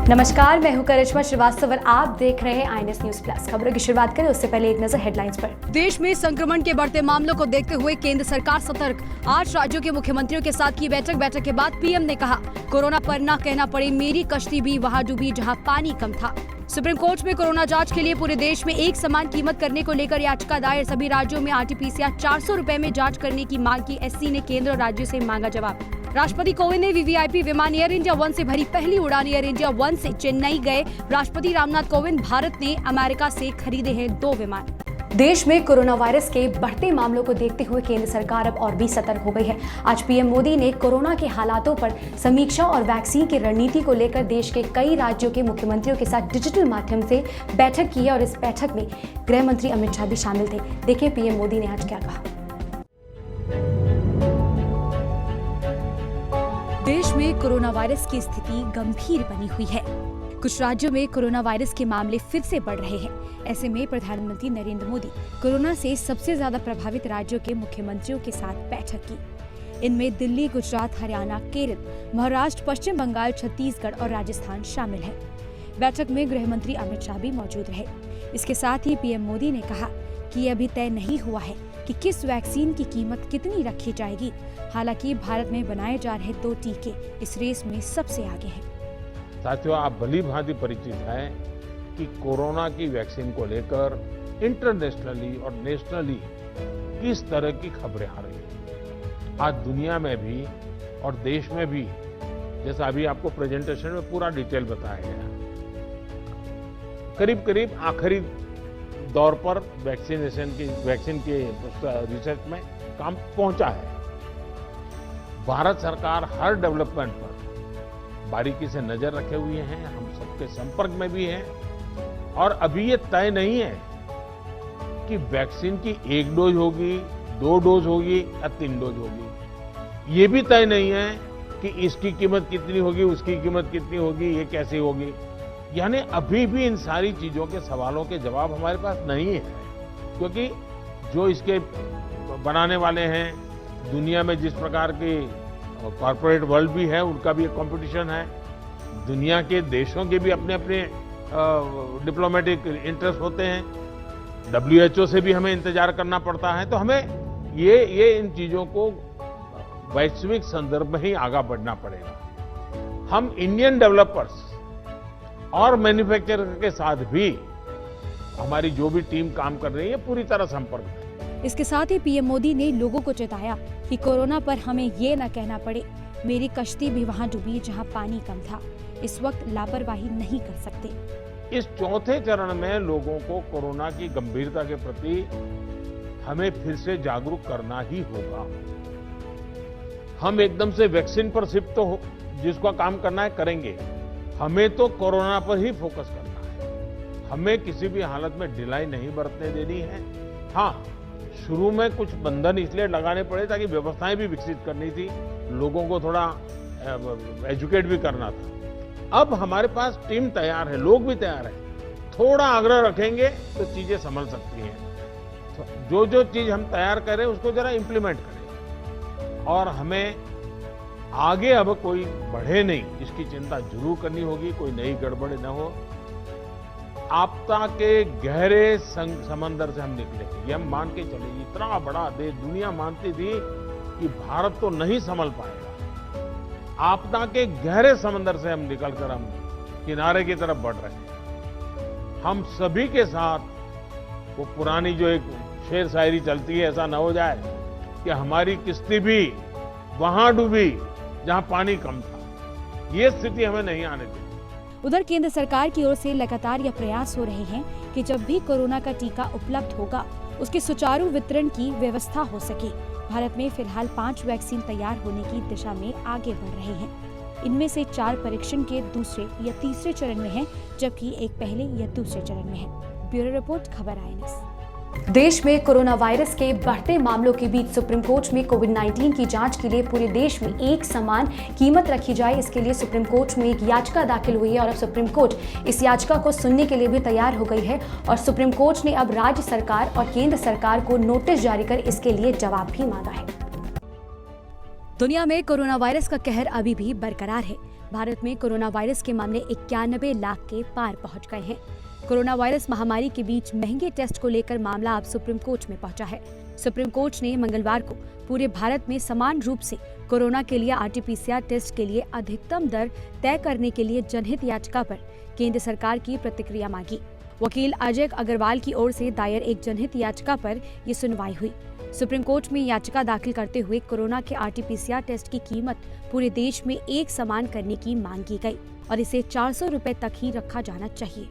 नमस्कार, मैं हूं करिश्मा श्रीवास्तव और आप देख रहे हैं INS न्यूज प्लस। खबरों की शुरुआत करें उससे पहले एक नजर हेडलाइंस पर। देश में संक्रमण के बढ़ते मामलों को देखते हुए केंद्र सरकार सतर्क। 8 राज्यों के मुख्यमंत्रियों के साथ की बैठक के बाद पीएम ने कहा, कोरोना पर न कहना पड़े मेरी कश्ती भी वहां डूबी जहां पानी कम था। सुप्रीम कोर्ट में कोरोना जांच के लिए पूरे देश में एक समान कीमत करने को लेकर याचिका दायर। सभी राज्यों में RT-PCR 400 रुपए में जांच करने की मांग की। SC ने केंद्र और राज्यों से मांगा जवाब। राष्ट्रपति कोविंद ने VVIP विमान एयर इंडिया 1 से भरी पहली उड़ान एयर इंडिया 1 से चेन्नई गए। राष्ट्रपति रामनाथ कोविंद भारत ने अमेरिका से खरीदे हैं 2 विमान। देश में कोरोना वायरस के बढ़ते मामलों को देखते हुए केंद्र सरकार अब और भी सतर्क हो गई है। आज पीएम मोदी ने कोरोना के हालातों पर समीक्षा और वैक्सीन की रणनीति को लेकर देश के कई राज्यों के मुख्यमंत्रियों के साथ डिजिटल माध्यम से बैठक की है और इस बैठक में गृह मंत्री अमित शाह भी शामिल थे। देखिए पीएम मोदी ने आज क्या कहा। देश में कोरोना वायरस की स्थिति गंभीर बनी हुई है। कुछ राज्यों में कोरोना वायरस के मामले फिर से बढ़ रहे हैं। ऐसे में प्रधानमंत्री नरेंद्र मोदी कोरोना से सबसे ज्यादा प्रभावित राज्यों के मुख्यमंत्रियों के साथ बैठक की। इनमें दिल्ली, गुजरात, हरियाणा, केरल, महाराष्ट्र, पश्चिम बंगाल, छत्तीसगढ़ और राजस्थान शामिल है। बैठक में गृह मंत्री अमित शाह भी मौजूद रहे। इसके साथ ही पीएम मोदी ने कहा कि ये अभी तय नहीं हुआ है कि किस वैक्सीन की कीमत कितनी रखी जाएगी। हालांकि भारत में बनाए जा रहे 2 टीके इस रेस में सबसे आगे हैं। साथियों, आप भली भांति परिचित हैं कि कोरोना की वैक्सीन को लेकर इंटरनेशनली और नेशनली किस तरह की खबरें आ रही हैं। आज दुनिया में भी और देश में भी, जैसा अभी आपको प्रेजेंटेशन में पूरा डिटेल बताया गया, करीब करीब आखिरी दौर पर वैक्सीन के रिसर्च में काम पहुंचा है। भारत सरकार हर डेवलपमेंट पर बारीकी से नजर रखे हुए हैं। हम सबके संपर्क में भी हैं और अभी ये तय नहीं है कि वैक्सीन की 1 डोज होगी, 2 डोज होगी या 3 डोज होगी। ये भी तय नहीं है कि इसकी कीमत कितनी होगी, उसकी कीमत कितनी होगी, ये कैसी होगी। यानी अभी भी इन सारी चीजों के सवालों के जवाब हमारे पास नहीं है, क्योंकि जो इसके बनाने वाले हैं, दुनिया में जिस प्रकार की कॉर्पोरेट वर्ल्ड भी है, उनका भी एक कंपटीशन है। दुनिया के देशों के भी अपने अपने डिप्लोमेटिक इंटरेस्ट होते हैं। WHO से भी हमें इंतजार करना पड़ता है। तो हमें ये इन चीजों को वैश्विक संदर्भ में ही आगे बढ़ना पड़ेगा। हम इंडियन डेवलपर्स और मैन्युफैक्चरर के साथ भी हमारी जो भी टीम काम कर रही है पूरी तरह संपर्क में। इसके साथ ही पीएम मोदी ने लोगों को चेताया कि कोरोना पर हमें ये न कहना पड़े मेरी कश्ती भी वहां डूबी जहां पानी कम था। इस वक्त लापरवाही नहीं कर सकते। इस चौथे चरण में लोगों को कोरोना की गंभीरता के प्रति हमें फिर से जागरूक करना ही होगा। हम एकदम से वैक्सीन पर शिफ्ट तो जिसका काम करना है करेंगे, हमें तो कोरोना पर ही फोकस करना है। हमें किसी भी हालत में ढिलाई नहीं बरतने देनी है। हाँ, शुरू में कुछ बंधन इसलिए लगाने पड़े ताकि व्यवस्थाएं भी विकसित करनी थी, लोगों को थोड़ा एजुकेट भी करना था। अब हमारे पास टीम तैयार है, लोग भी तैयार हैं। थोड़ा आग्रह रखेंगे तो चीजें संभल सकती हैं। तो जो चीज हम तैयार करें उसको जरा इंप्लीमेंट करें और हमें आगे अब कोई बढ़े नहीं, इसकी चिंता जरूर करनी होगी। कोई नई गड़बड़ न हो। आपदा के गहरे समंदर से हम निकलेंगे, ये हम मान के चले। इतना बड़ा देश, दुनिया मानती थी कि भारत तो नहीं संभल पाएगा। आपदा के गहरे समंदर से हम निकलकर हम किनारे की तरफ बढ़ रहे हैं। हम सभी के साथ वो पुरानी जो एक शेर शायरी चलती है, ऐसा न हो जाए कि हमारी किश्ती भी वहां डूबी जहां पानी कम था। ये स्थिति हमें नहीं आने देनी। उधर केंद्र सरकार की ओर से लगातार यह प्रयास हो रहे हैं कि जब भी कोरोना का टीका उपलब्ध होगा उसके सुचारू वितरण की व्यवस्था हो सके। भारत में फिलहाल 5 वैक्सीन तैयार होने की दिशा में आगे बढ़ रहे हैं। इनमें से 4 परीक्षण के दूसरे या तीसरे चरण में हैं, जबकि एक पहले या दूसरे चरण में है। ब्यूरो रिपोर्ट, खबर INS। देश में कोरोना वायरस के बढ़ते मामलों के बीच सुप्रीम कोर्ट में कोविड-19 की जांच के लिए पूरे देश में एक समान कीमत रखी जाए, इसके लिए सुप्रीम कोर्ट में एक याचिका दाखिल हुई है और अब सुप्रीम कोर्ट इस याचिका को सुनने के लिए भी तैयार हो गई है और सुप्रीम कोर्ट ने अब राज्य सरकार और केंद्र सरकार को नोटिस जारी कर इसके लिए जवाब भी मांगा है। दुनिया में कोरोना वायरस का कहर अभी भी बरकरार है। भारत में कोरोना वायरस के मामले 91 लाख के पार पहुंच गए हैं। कोरोना वायरस महामारी के बीच महंगे टेस्ट को लेकर मामला अब सुप्रीम कोर्ट में पहुंचा है। सुप्रीम कोर्ट ने मंगलवार को पूरे भारत में समान रूप से कोरोना के लिए आरटी-पीसीआर टेस्ट के लिए अधिकतम दर तय करने के लिए जनहित याचिका पर केंद्र सरकार की प्रतिक्रिया मांगी। वकील अजय अग्रवाल की ओर से दायर एक जनहित याचिका पर ये सुनवाई हुई। सुप्रीम कोर्ट में याचिका दाखिल करते हुए कोरोना के आरटी-पीसीआर टेस्ट की कीमत पूरे देश में एक समान करने की मांग की गई और इसे 400 रुपए तक ही रखा जाना चाहिए।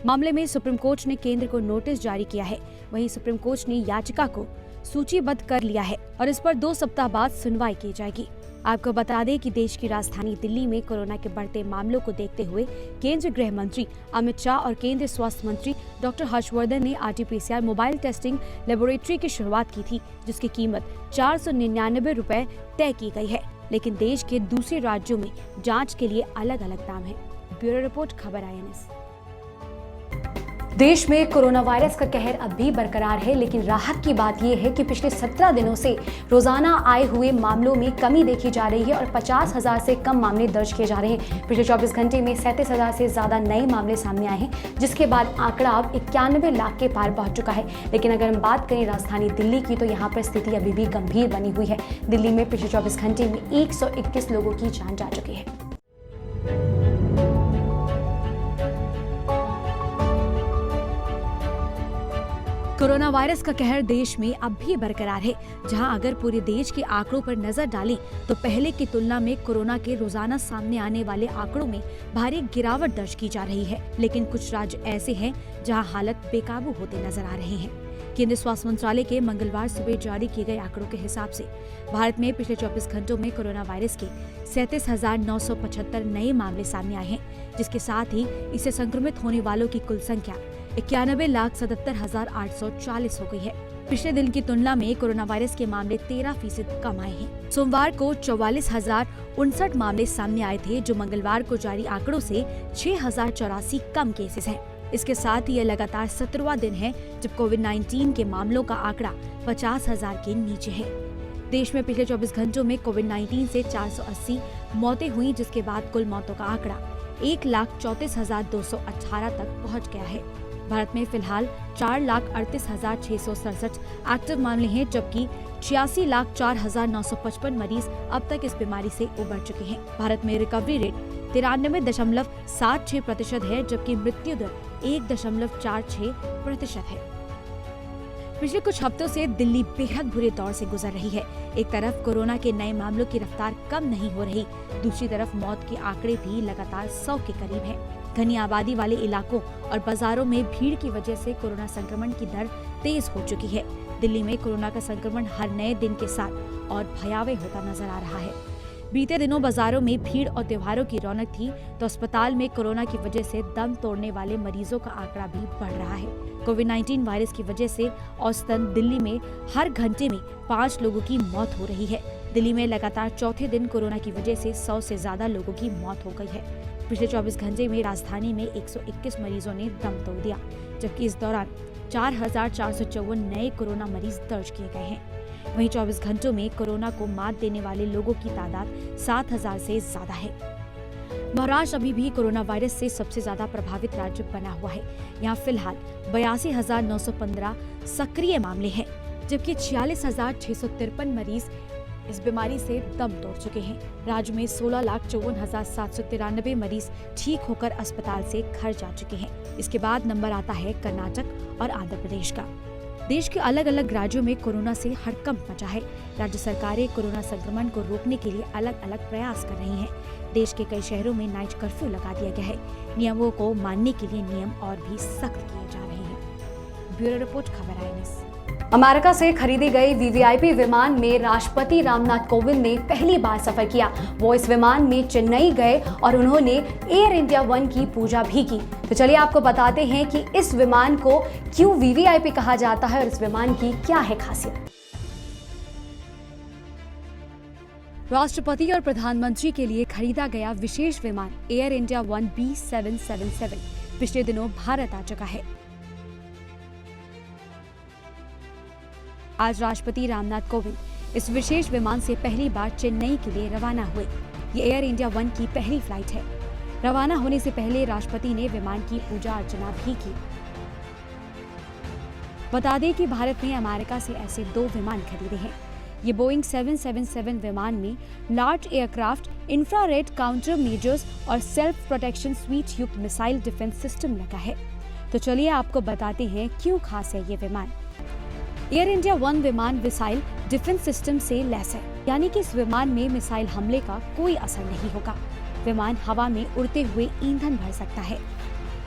मामले में सुप्रीम कोर्ट ने केंद्र को नोटिस जारी किया है। वहीं सुप्रीम कोर्ट ने याचिका को सूचीबद्ध कर लिया है और इस पर 2 सप्ताह बाद सुनवाई की जाएगी। आपको बता दें कि देश की राजधानी दिल्ली में कोरोना के बढ़ते मामलों को देखते हुए केंद्रीय गृह मंत्री अमित शाह और केंद्रीय स्वास्थ्य मंत्री डॉक्टर हर्षवर्धन ने आरटी-पीसीआर मोबाइल टेस्टिंग लेबोरेटरी की शुरुआत की थी, जिसकी कीमत 499 रुपए तय की गई है। लेकिन देश के दूसरे राज्यों में जांच के लिए अलग अलग दाम है। ब्यूरो रिपोर्ट, खबर INS। देश में कोरोना वायरस का कहर अब भी बरकरार है, लेकिन राहत की बात यह है कि पिछले 17 दिनों से रोजाना आए हुए मामलों में कमी देखी जा रही है और 50,000 से कम मामले दर्ज किए जा रहे हैं। पिछले 24 घंटे में 37,000 से ज्यादा नए मामले सामने आए हैं, जिसके बाद आंकड़ा अब 91 लाख के पार पहुंच चुका है। लेकिन अगर हम बात करें राजधानी दिल्ली की, तो यहाँ पर स्थिति अभी भी गंभीर बनी हुई है। दिल्ली में पिछले 24 घंटे में 121 लोगों की जान जा चुकी है। कोरोना वायरस का कहर देश में अब भी बरकरार है, जहां अगर पूरे देश के आंकड़ों पर नजर डालें तो पहले की तुलना में कोरोना के रोजाना सामने आने वाले आंकड़ों में भारी गिरावट दर्ज की जा रही है। लेकिन कुछ राज्य ऐसे हैं जहां हालत बेकाबू होते नजर आ रहे हैं। केंद्रीय स्वास्थ्य मंत्रालय के मंगलवार सुबह जारी किए गए आंकड़ों के हिसाब से भारत में पिछले 24 घंटों में कोरोना वायरस के 37,975 नए मामले सामने आए हैं, जिसके साथ ही इससे संक्रमित होने वालों की कुल संख्या 91,77,840 हो गई है। पिछले दिन की तुलना में कोरोना वायरस के मामले 13% कम आए हैं। सोमवार को 44,059 मामले सामने आए थे, जो मंगलवार को जारी आंकड़ों से 6,084 कम केसेस हैं। इसके साथ ही यह लगातार 17वां दिन है जब कोविड-19 के मामलों का आंकड़ा 50,000 के नीचे है। देश में पिछले 24 घंटों में कोविड-19 से 480 मौतें हुई, जिसके बाद कुल मौतों का आंकड़ा 1,34,218 तक पहुंच गया है। भारत में फिलहाल 4,38,667 एक्टिव मामले हैं, जबकि 86,04,955 मरीज अब तक इस बीमारी से उबर चुके हैं। भारत में रिकवरी रेट 93.76% है, जबकि मृत्यु दर 1.46% है। पिछले कुछ हफ्तों से दिल्ली बेहद बुरे दौर से गुजर रही है। एक तरफ कोरोना के नए मामलों की रफ्तार कम नहीं हो रही, दूसरी तरफ मौत के आंकड़े भी लगातार 100 के करीब हैं। घनी आबादी वाले इलाकों और बाजारों में भीड़ की वजह से कोरोना संक्रमण की दर तेज हो चुकी है। दिल्ली में कोरोना का संक्रमण हर नए दिन के साथ और भयावह होता नजर आ रहा है। बीते दिनों बाजारों में भीड़ और त्योहारों की रौनक थी, तो अस्पताल में कोरोना की वजह से दम तोड़ने वाले मरीजों का आंकड़ा भी बढ़ रहा है। कोविड-19 वायरस की वजह से औसतन दिल्ली में हर घंटे में 5 लोगों की मौत हो रही है। दिल्ली में लगातार चौथे दिन कोरोना की वजह से 100 से ज्यादा लोगों की मौत हो गई है। पिछले 24 घंटे में राजधानी में 121 मरीजों ने दम तोड़ दिया, जबकि इस दौरान 4,454 नए कोरोना मरीज दर्ज किए गए हैं। वहीं 24 घंटों में कोरोना को मात देने वाले लोगों की तादाद 7,000 से ज्यादा है। महाराष्ट्र अभी भी कोरोना वायरस से सबसे ज्यादा प्रभावित राज्य बना हुआ है। यहाँ फिलहाल 82,915 सक्रिय मामले हैं, जबकि 46,653 मरीज इस बीमारी से दम तोड़ चुके हैं। राज्य में 16,54,793 मरीज ठीक होकर अस्पताल से घर जा चुके हैं। इसके बाद नंबर आता है कर्नाटक और आंध्र प्रदेश का। देश के अलग अलग राज्यों में कोरोना से हड़कंप मचा है। राज्य सरकारें कोरोना संक्रमण को रोकने के लिए अलग अलग प्रयास कर रही हैं। देश के कई शहरों में नाइट कर्फ्यू लगा दिया गया है। नियमों को मानने के लिए नियम और भी सख्त किए जा रहे हैं। ब्यूरो रिपोर्ट, खबर INS। अमेरिका से खरीदी गई वीवीआईपी विमान में राष्ट्रपति रामनाथ कोविंद ने पहली बार सफर किया। वो इस विमान में चेन्नई गए और उन्होंने एयर इंडिया 1 की पूजा भी की। तो चलिए आपको बताते हैं कि इस विमान को क्यों वीवीआईपी कहा जाता है और इस विमान की क्या है खासियत। राष्ट्रपति और प्रधानमंत्री के लिए खरीदा गया विशेष विमान एयर इंडिया 1 B777 पिछले दिनों भारत आ चुका है। आज राष्ट्रपति रामनाथ कोविंद इस विशेष विमान से पहली बार चेन्नई के लिए रवाना हुए। ये एयर इंडिया 1 की पहली फ्लाइट है। रवाना होने से पहले राष्ट्रपति ने विमान की पूजा अर्चना भी की। बता दें कि भारत ने अमेरिका से ऐसे 2 विमान खरीदे हैं। ये बोइंग 777 विमान में large aircraft, infrared counter measures और सेल्फ प्रोटेक्शन स्वीट युक्त मिसाइल डिफेंस सिस्टम लगा है। तो चलिए आपको बताते हैं क्यों खास है ये विमान। एयर इंडिया 1 विमान मिसाइल डिफेंस सिस्टम से लैस है, यानी कि इस विमान में मिसाइल हमले का कोई असर नहीं होगा। विमान हवा में उड़ते हुए ईंधन भर सकता है।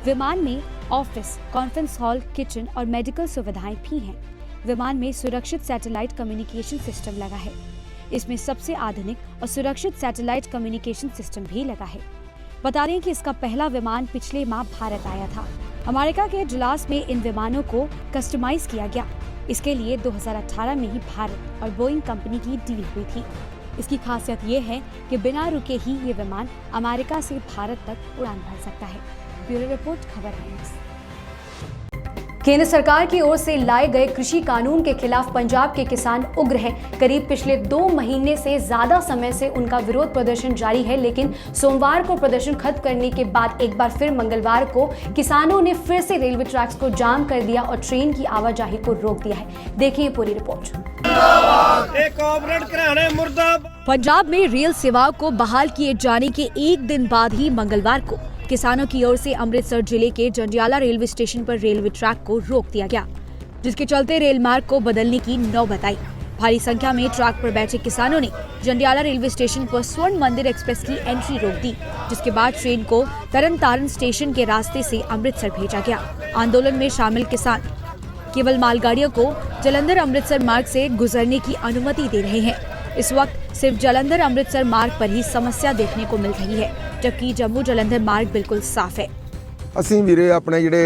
विमान में ऑफिस, कॉन्फ्रेंस हॉल, किचन और मेडिकल सुविधाएं भी हैं। विमान में सुरक्षित सैटेलाइट कम्युनिकेशन सिस्टम लगा है। इसमें सबसे आधुनिक और सुरक्षित सैटेलाइट कम्युनिकेशन सिस्टम भी लगा है। बता दें कि इसका पहला विमान पिछले माह भारत आया था। अमेरिका के डलास में इन विमानों को कस्टमाइज किया गया। इसके लिए 2018 में ही भारत और बोइंग कंपनी की डील हुई थी। इसकी खासियत ये है कि बिना रुके ही ये विमान अमेरिका से भारत तक उड़ान भर सकता है। ब्यूरो रिपोर्ट, खबर टाइम्स। केंद्र सरकार की ओर से लाए गए कृषि कानून के खिलाफ पंजाब के किसान उग्र हैं। करीब पिछले 2 महीने से ज्यादा समय से उनका विरोध प्रदर्शन जारी है, लेकिन सोमवार को प्रदर्शन खत्म करने के बाद एक बार फिर मंगलवार को किसानों ने फिर से रेलवे ट्रैक्स को जाम कर दिया और ट्रेन की आवाजाही को रोक दिया है। देखिए पूरी रिपोर्ट। पंजाब में रेल सेवाओं को बहाल किए जाने के एक दिन बाद ही मंगलवार को किसानों की ओर से अमृतसर जिले के जंडियाला रेलवे स्टेशन पर रेलवे ट्रैक को रोक दिया गया, जिसके चलते रेल मार्ग को बदलने की नौबत आई। भारी संख्या में ट्रैक पर बैठे किसानों ने जंडियाला रेलवे स्टेशन पर स्वर्ण मंदिर एक्सप्रेस की एंट्री रोक दी, जिसके बाद ट्रेन को तरन तारण स्टेशन के रास्ते से अमृतसर भेजा गया। आंदोलन में शामिल किसान केवल मालगाड़ियों को जालंधर अमृतसर मार्ग से गुजरने की अनुमति दे रहे हैं। इस वक्त सिर्फ जालंधर अमृतसर मार्ग पर ही समस्या देखने को मिल रही है, जबकि जम्मू जालंधर मार्ग बिल्कुल साफ है। ਅਸੀਂ ਵੀਰੇ ਆਪਣੇ ਜਿਹੜੇ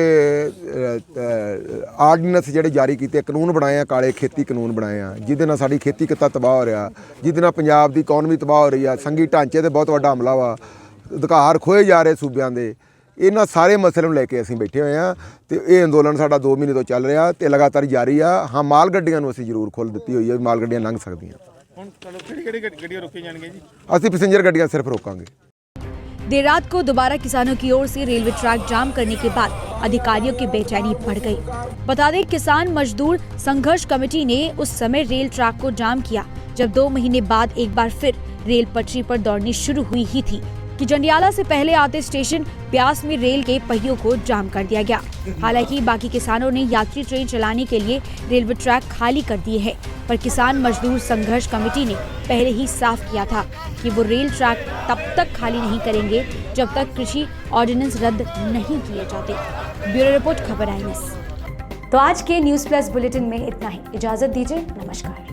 ਆਰਡੀਨੈਂਸ ਜਿਹੜੇ ਜਾਰੀ ਕੀਤੇ, ਕਾਨੂੰਨ ਬਣਾਏ ਆ, ਕਾਲੇ ਖੇਤੀ ਕਾਨੂੰਨ ਬਣਾਏ ਆ, ਜਿਹਦੇ ਨਾਲ ਸਾਡੀ ਖੇਤੀ ਕਿੱਤਾ ਤਬਾਹ ਹੋ ਰਿਹਾ, ਜਿਹਦੇ ਨਾਲ ਪੰਜਾਬ ਦੀ ਇਕਨੋਮੀ ਤਬਾਹ ਹੋ ਰਹੀ ਆ, ਸੰਘੀ ਢਾਂਚੇ ਤੇ ਬਹੁਤ ਵੱਡਾ ਹਮਲਾ ਵਾ, ਅਧਿਕਾਰ ਖੋਏ ਜਾ ਰਹੇ ਸੂਬਿਆਂ ਦੇ। ਇਹਨਾਂ ਸਾਰੇ ਮਸਲੇ ਨੂੰ ਲੈ ਕੇ ਅਸੀਂ ਬੈਠੇ ਹੋਏ ਆ ਤੇ ਇਹ ਅੰਦੋਲਨ ਸਾਡਾ 2 ਮਹੀਨੇ ਤੋਂ ਚੱਲ ਰਿਹਾ ਤੇ ਲਗਾਤਾਰ ਜਾਰੀ ਆ। ਹਾਂ, ਮਾਲ ਗੱਡੀਆਂ ਨੂੰ ਅਸੀਂ ਜ਼ਰੂਰ ਖੋਲ੍ਹ ਦਿੱਤੀ ਹੋਈ ਹੈ, ਮਾਲ ਗੱਡੀਆਂ ਲੰਘ ਸਕਦੀਆਂ। ਹੁਣ ਕਿਹੜੀ ਗੱਡੀਆਂ ਰੋਕੀਆਂ ਜਾਣਗੀਆਂ ਜੀ? ਅਸੀਂ ਪੈਸੇਂਜਰ ਗੱਡੀਆਂ ਸਿਰਫ रोकांगे। देर रात को दोबारा किसानों की ओर से रेलवे ट्रैक जाम करने के बाद अधिकारियों की बेचैनी बढ़ गई। बता दें, किसान मजदूर संघर्ष कमेटी ने उस समय रेल ट्रैक को जाम किया जब 2 महीने बाद एक बार फिर रेल पटरी पर दौड़नी शुरू हुई ही थी कि जंडियाला से पहले आते स्टेशन ब्यास में रेल के पहियों को जाम कर दिया गया। हालांकि बाकी किसानों ने यात्री ट्रेन चलाने के लिए रेलवे ट्रैक खाली कर दिए हैं, पर किसान मजदूर संघर्ष कमेटी ने पहले ही साफ किया था कि वो रेल ट्रैक तब तक खाली नहीं करेंगे जब तक कृषि ऑर्डिनेंस रद्द नहीं किए जाते। ब्यूरो रिपोर्ट, खबर टाइम्स। तो आज के न्यूज़ प्लस बुलेटिन में इतना ही। इजाजत दीजिए, नमस्कार।